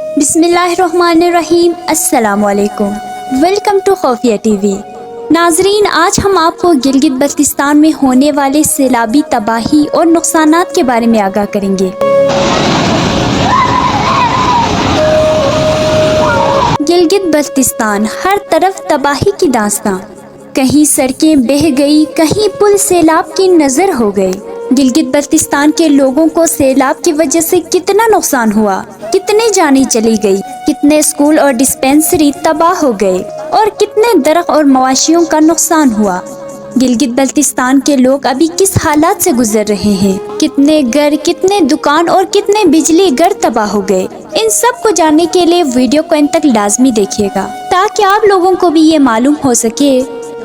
بسم اللہ الرحمن الرحیم۔ السلام علیکم، ویلکم ٹو خفیہ ٹی وی۔ ناظرین، آج ہم آپ کو گلگت بلتستان میں ہونے والے سیلابی تباہی اور نقصانات کے بارے میں آگاہ کریں گے۔ گلگت بلتستان، ہر طرف تباہی کی داستاں، کہیں سڑکیں بہہ گئی، کہیں پل سیلاب کی نظر ہو گئے۔ گلگت بلتستان کے لوگوں کو سیلاب کی وجہ سے کتنا نقصان ہوا، کتنے جانیں چلی گئی، کتنے اسکول اور ڈسپینسری تباہ ہو گئے اور کتنے درخت اور مواشیوں کا نقصان ہوا۔ گلگت بلتستان کے لوگ ابھی کس حالات سے گزر رہے ہیں، کتنے گھر، کتنے دکان اور کتنے بجلی گھر تباہ ہو گئے، ان سب کو جاننے کے لیے ویڈیو کو انت تک لازمی دیکھیے گا تاکہ آپ لوگوں کو بھی یہ معلوم ہو سکے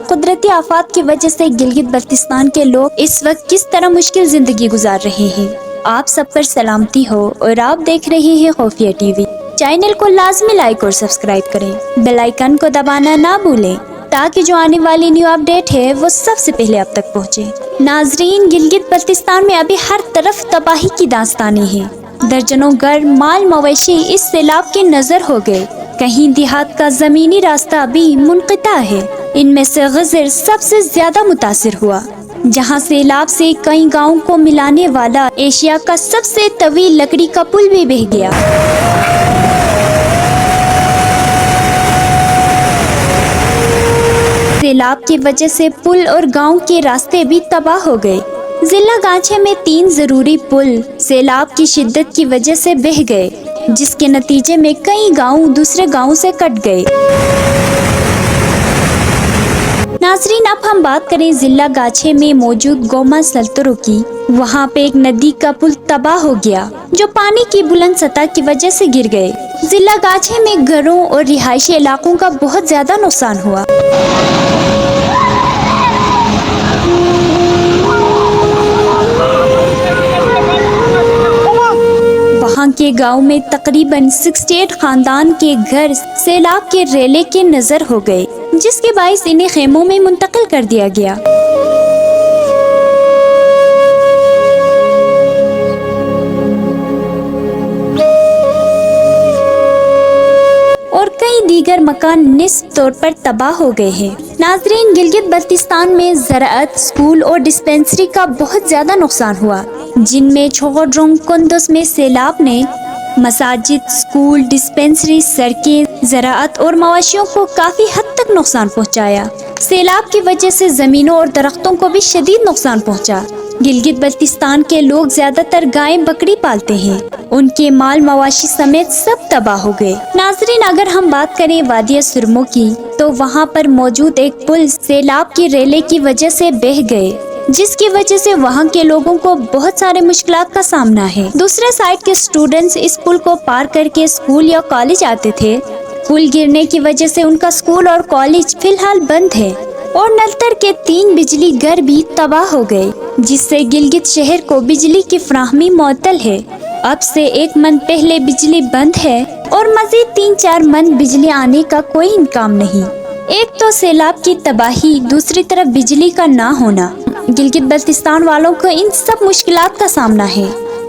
قدرتی آفات کی وجہ سے گلگت بلتستان کے لوگ اس وقت کس طرح مشکل زندگی گزار رہے ہیں۔ آپ سب پر سلامتی ہو اور آپ دیکھ رہے ہیں خفیہ ٹی وی۔ چینل کو لازمی لائک اور سبسکرائب کریں، بیل آئیکن کو دبانا نہ بھولیں تاکہ جو آنے والی نیو اپڈیٹ ہے وہ سب سے پہلے آپ تک پہنچے۔ ناظرین، گلگت بلتستان میں ابھی ہر طرف تباہی کی داستانیں ہیں۔ درجنوں گھر، مال مویشی اس سیلاب کی نظر ہو گئے۔ کہیں دیہات کا زمینی راستہ بھی منقطع ہے۔ ان میں سے غزر سب سے زیادہ متاثر ہوا، جہاں سیلاب سے کئی گاؤں کو ملانے والا ایشیا کا سب سے طویل لکڑی کا پل بھی بہہ گیا۔ سیلاب کی وجہ سے پل اور گاؤں کے راستے بھی تباہ ہو گئے۔ ضلع گانچھے میں 3 ضروری پل سیلاب کی شدت کی وجہ سے بہہ گئے، جس کے نتیجے میں کئی گاؤں دوسرے گاؤں سے کٹ گئے۔ ناظرین، اب ہم بات کریں ضلع گاچھے میں موجود گوما سلطرو کی۔ وہاں پہ ایک ندی کا پل تباہ ہو گیا جو پانی کی بلند سطح کی وجہ سے گر گئے۔ ضلع گاچھے میں گھروں اور رہائشی علاقوں کا بہت زیادہ نقصان ہوا۔ وہاں کے گاؤں میں تقریباً 68 خاندان کے گھر سیلاب کے ریلے کے نظر ہو گئے، جس کے باعث انہیں خیموں میں منتقل کر دیا گیا۔ اور کئی دیگر مکان نصف طور پر تباہ ہو گئے ہیں۔ ناظرین، گلگت بلتستان میں زراعت، اسکول اور ڈسپینسری کا بہت زیادہ نقصان ہوا، جن میں چوغڈرونگ کندوز میں سیلاب نے مساجد، اسکول، ڈسپینسری، سڑکیں، زراعت اور مواشیوں کو کافی حد تک نقصان پہنچایا۔ سیلاب کی وجہ سے زمینوں اور درختوں کو بھی شدید نقصان پہنچا۔ گلگت بلتستان کے لوگ زیادہ تر گائے بکری پالتے ہیں، ان کے مال مواشی سمیت سب تباہ ہو گئے۔ ناظرین، اگر ہم بات کریں وادی سرمو کی تو وہاں پر موجود ایک پل سیلاب کی ریلے کی وجہ سے بہہ گئے، جس کی وجہ سے وہاں کے لوگوں کو بہت سارے مشکلات کا سامنا ہے۔ دوسرے سائڈ کے اسٹوڈنٹس اس پل کو پار کر کے اسکول یا کالج آتے تھے۔ پل گرنے کی وجہ سے ان کا اسکول اور کالج فی الحال بند ہے، اور نلتر کے 3 بجلی گھر بھی تباہ ہو گئے، جس سے گلگت شہر کو بجلی کی فراہمی معطل ہے۔ اب سے 1 منتھ پہلے بجلی بند ہے اور مزید 3-4 منتھ بجلی آنے کا کوئی امکان نہیں۔ ایک تو سیلاب کی تباہی، دوسری طرف بجلی کا نہ ہونا۔ گلگت بلتستان والوں کو ان سب مشکلات کا سامنا ہے۔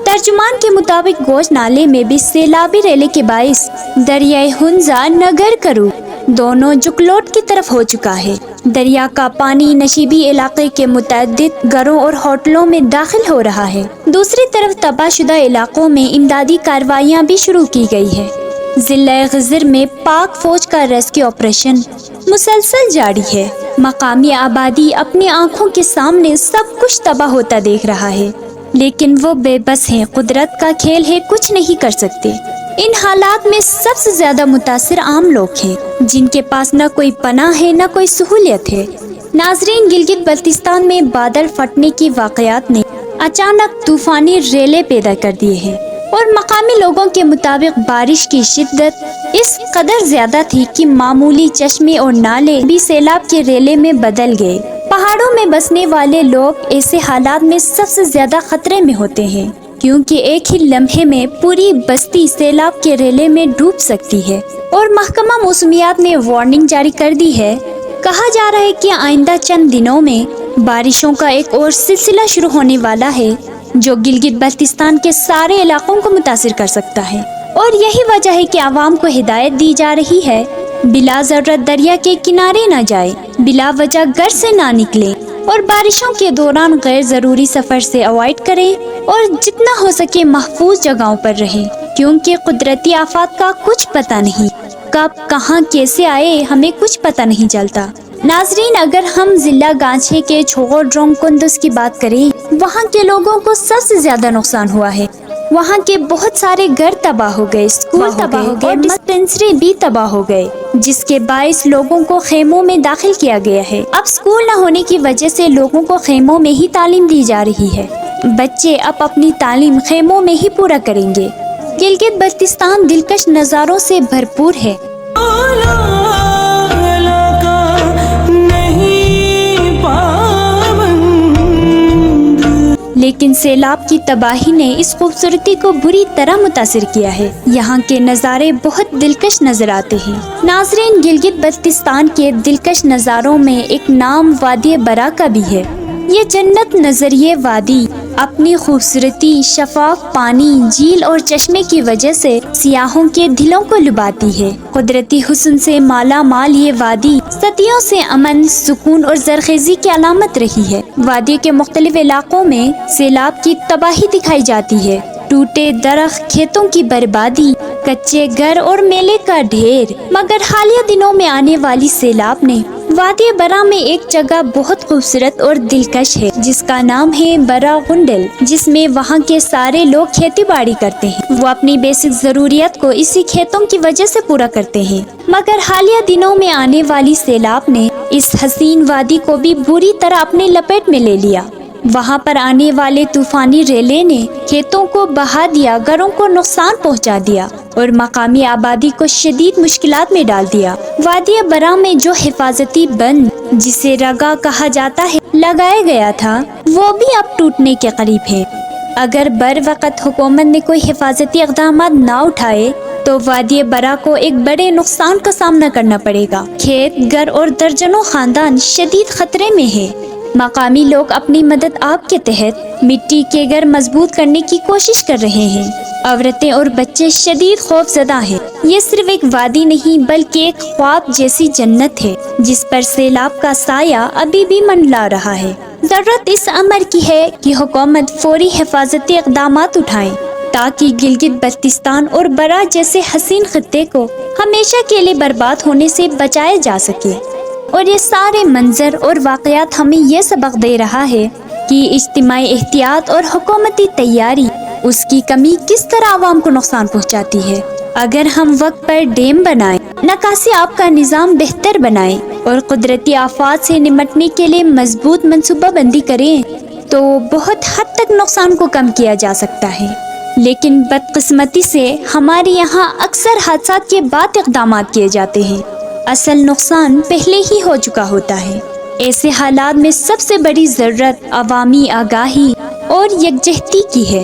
ترجمان کے مطابق گوش نالے میں بھی سیلابی ریلے کے باعث دریائے ہنزا نگر کرو دونوں جکلوٹ کی طرف ہو چکا ہے۔ دریا کا پانی نشیبی علاقے کے متعدد گھروں اور ہوٹلوں میں داخل ہو رہا ہے۔ دوسری طرف تباہ شدہ علاقوں میں امدادی کارروائیاں بھی شروع کی گئی ہے۔ ضلع غزر میں پاک فوج کا ریسکیو آپریشن مسلسل جاری ہے۔ مقامی آبادی اپنی آنکھوں کے سامنے سب کچھ تباہ ہوتا دیکھ رہا ہے، لیکن وہ بے بس ہیں، قدرت کا کھیل ہے، کچھ نہیں کر سکتے۔ ان حالات میں سب سے زیادہ متاثر عام لوگ ہیں، جن کے پاس نہ کوئی پناہ ہے، نہ کوئی سہولیت ہے۔ ناظرین، گلگت بلتستان میں بادل پھٹنے کی واقعات نے اچانک طوفانی ریلیں پیدا کر دیے ہیں، اور مقامی لوگوں کے مطابق بارش کی شدت اس قدر زیادہ تھی کہ معمولی چشمے اور نالے بھی سیلاب کے ریلے میں بدل گئے۔ پہاڑوں میں بسنے والے لوگ ایسے حالات میں سب سے زیادہ خطرے میں ہوتے ہیں، کیونکہ ایک ہی لمحے میں پوری بستی سیلاب کے ریلے میں ڈوب سکتی ہے، اور محکمہ موسمیات نے وارننگ جاری کر دی ہے۔ کہا جا رہا ہے کہ آئندہ چند دنوں میں بارشوں کا ایک اور سلسلہ شروع ہونے والا ہے، جو گلگت بلتستان کے سارے علاقوں کو متاثر کر سکتا ہے۔ اور یہی وجہ ہے کہ عوام کو ہدایت دی جا رہی ہے بلا ضرورت دریا کے کنارے نہ جائے، بلا وجہ گھر سے نہ نکلے، اور بارشوں کے دوران غیر ضروری سفر سے اوائڈ کریں اور جتنا ہو سکے محفوظ جگہوں پر رہیں، کیونکہ قدرتی آفات کا کچھ پتہ نہیں، کب کہاں کیسے آئے ہمیں کچھ پتہ نہیں چلتا۔ ناظرین، اگر ہم ضلع گانچھے کے چھوڑ کندوز کی بات کریں، وہاں کے لوگوں کو سب سے زیادہ نقصان ہوا ہے۔ وہاں کے بہت سارے گھر تباہ ہو گئے، اسکول تباہ ہو گئے اور ڈسپنسری بھی تباہ ہو گئے، جس کے باعث لوگوں کو خیموں میں داخل کیا گیا ہے۔ اب اسکول نہ ہونے کی وجہ سے لوگوں کو خیموں میں ہی تعلیم دی جا رہی ہے۔ بچے اب اپنی تعلیم خیموں میں ہی پورا کریں گے۔ گلگت بلتستان دلکش نظاروں سے بھرپور ہے، لیکن سیلاب کی تباہی نے اس خوبصورتی کو بری طرح متاثر کیا ہے۔ یہاں کے نظارے بہت دلکش نظر آتے ہیں۔ ناظرین، گلگت بلتستان کے دلکش نظاروں میں ایک نام وادی برا کا بھی ہے۔ یہ جنت نظر یہ وادی اپنی خوبصورتی، شفاف پانی، جھیل اور چشمے کی وجہ سے سیاحوں کے دلوں کو لبھاتی ہے۔ قدرتی حسن سے مالا مال یہ وادی صدیوں سے امن، سکون اور زرخیزی کی علامت رہی ہے۔ وادی کے مختلف علاقوں میں سیلاب کی تباہی دکھائی جاتی ہے، ٹوٹے درخت، کھیتوں کی بربادی، کچے گھر اور میلے کا ڈھیر۔ مگر حالیہ دنوں میں آنے والی سیلاب نے وادی برا میں ایک جگہ بہت خوبصورت اور دلکش ہے، جس کا نام ہے برا گنڈل، جس میں وہاں کے سارے لوگ کھیتی باڑی کرتے ہیں۔ وہ اپنی بیسک ضروریات کو اسی کھیتوں کی وجہ سے پورا کرتے ہیں۔ مگر حالیہ دنوں میں آنے والی سیلاب نے اس حسین وادی کو بھی بری طرح اپنے لپیٹ میں لے لیا۔ وہاں پر آنے والے طوفانی ریلے نے کھیتوں کو بہا دیا، گھروں کو نقصان پہنچا دیا اور مقامی آبادی کو شدید مشکلات میں ڈال دیا۔ وادی برا میں جو حفاظتی بند، جسے رگا کہا جاتا ہے، لگایا گیا تھا، وہ بھی اب ٹوٹنے کے قریب ہے۔ اگر بر وقت حکومت نے کوئی حفاظتی اقدامات نہ اٹھائے تو وادی برا کو ایک بڑے نقصان کا سامنا کرنا پڑے گا۔ کھیت، گھر اور درجنوں خاندان شدید خطرے میں ہیں۔ مقامی لوگ اپنی مدد آپ کے تحت مٹی کے گھر مضبوط کرنے کی کوشش کر رہے ہیں۔ عورتیں اور بچے شدید خوف زدہ ہیں۔ یہ صرف ایک وادی نہیں بلکہ ایک خواب جیسی جنت ہے، جس پر سیلاب کا سایہ ابھی بھی منڈلا رہا ہے۔ ضرورت اس امر کی ہے کہ حکومت فوری حفاظتی اقدامات اٹھائے تاکہ گلگت بلتستان اور برا جیسے حسین خطے کو ہمیشہ کے لیے برباد ہونے سے بچایا جا سکے۔ اور یہ سارے منظر اور واقعات ہمیں یہ سبق دے رہا ہے کہ اجتماعی احتیاط اور حکومتی تیاری، اس کی کمی کس طرح عوام کو نقصان پہنچاتی ہے۔ اگر ہم وقت پر ڈیم بنائیں، نکاسی آب کا نظام بہتر بنائیں اور قدرتی آفات سے نمٹنے کے لیے مضبوط منصوبہ بندی کریں تو بہت حد تک نقصان کو کم کیا جا سکتا ہے۔ لیکن بدقسمتی سے ہمارے یہاں اکثر حادثات کے بعد اقدامات کیے جاتے ہیں، اصل نقصان پہلے ہی ہو چکا ہوتا ہے۔ ایسے حالات میں سب سے بڑی ضرورت عوامی آگاہی اور یکجہتی کی ہے۔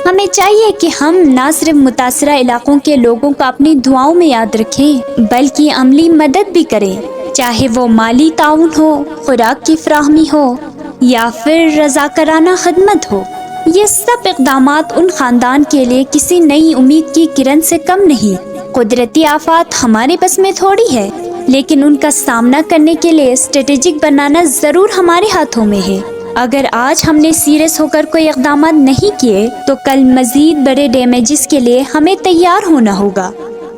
ہمیں چاہیے کہ ہم نہ صرف متاثرہ علاقوں کے لوگوں کو اپنی دعاؤں میں یاد رکھیں بلکہ عملی مدد بھی کریں، چاہے وہ مالی تعاون ہو، خوراک کی فراہمی ہو یا پھر رضاکارانہ خدمت ہو۔ یہ سب اقدامات ان خاندان کے لیے کسی نئی امید کی کرن سے کم نہیں۔ قدرتی آفات ہمارے بس میں تھوڑی ہے، لیکن ان کا سامنا کرنے کے لیے اسٹریٹجک بنانا ضرور ہمارے ہاتھوں میں ہے۔ اگر آج ہم نے سیریس ہو کر کوئی اقدامات نہیں کیے تو کل مزید بڑے ڈیمیجز کے لیے ہمیں تیار ہونا ہوگا۔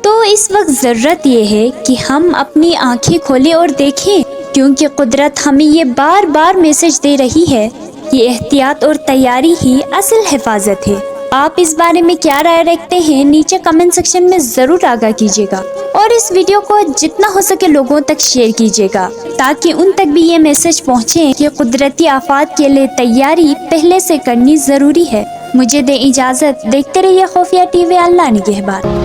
تو اس وقت ضرورت یہ ہے کہ ہم اپنی آنکھیں کھولیں اور دیکھیں، کیونکہ قدرت ہمیں یہ بار بار میسج دے رہی ہے کہ احتیاط اور تیاری ہی اصل حفاظت ہے۔ آپ اس بارے میں کیا رائے رکھتے ہیں؟ نیچے کمنٹ سیکشن میں ضرور آگاہ کیجیے گا، اور اس ویڈیو کو جتنا ہو سکے لوگوں تک شیئر کیجیے گا تاکہ ان تک بھی یہ میسج پہنچے کہ قدرتی آفات کے لیے تیاری پہلے سے کرنی ضروری ہے۔ مجھے دیں اجازت، دیکھتے رہیے خفیہ ٹی وی۔ اللہ نگہبان۔